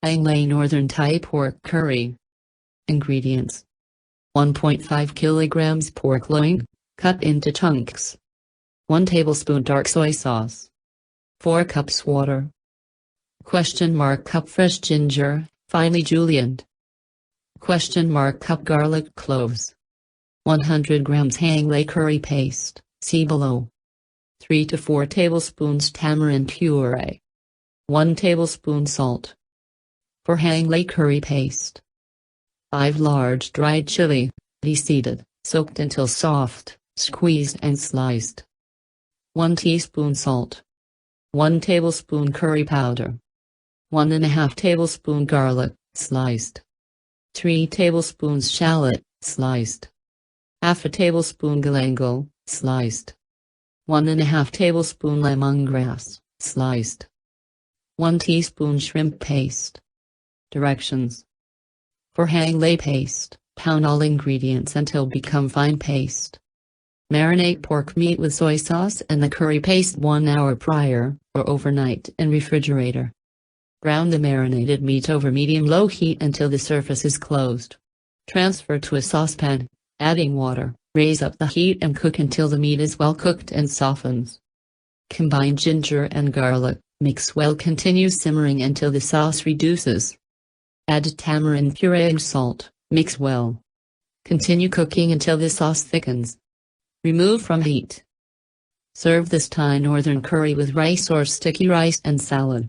Anglais Northern Thai pork curry. Ingredients: 1.5 kilograms pork loin, cut into chunks. 1 tablespoon dark soy sauce. 4 cups water. Cup fresh ginger, finely julienned. Cup garlic cloves. 100 grams Anglais curry paste, see below. 3 to 4 tablespoons tamarind puree. 1 tablespoon salt. For Anglais curry paste. 5 large dried chilli, deseeded, soaked until soft, squeezed and sliced. 1 teaspoon salt. 1 tablespoon curry powder. 1½ tablespoon garlic, sliced. 3 tablespoons shallot, sliced. Half a tablespoon galangal, sliced. 1½ tablespoon lemongrass, sliced. 1 teaspoon shrimp paste. Directions: for Anglais paste, pound all ingredients until become fine paste. Marinate pork meat with soy sauce and the curry paste 1 hour prior, or overnight in refrigerator. Brown the marinated meat over medium-low heat until the surface is closed. Transfer to a saucepan, adding water, raise up the heat and cook until the meat is well cooked and softens. Combine ginger and garlic, mix well, continue simmering until the sauce reduces. Add tamarind puree and salt, mix well. Continue cooking until the sauce thickens. Remove from heat. Serve this Thai northern curry with rice or sticky rice and salad.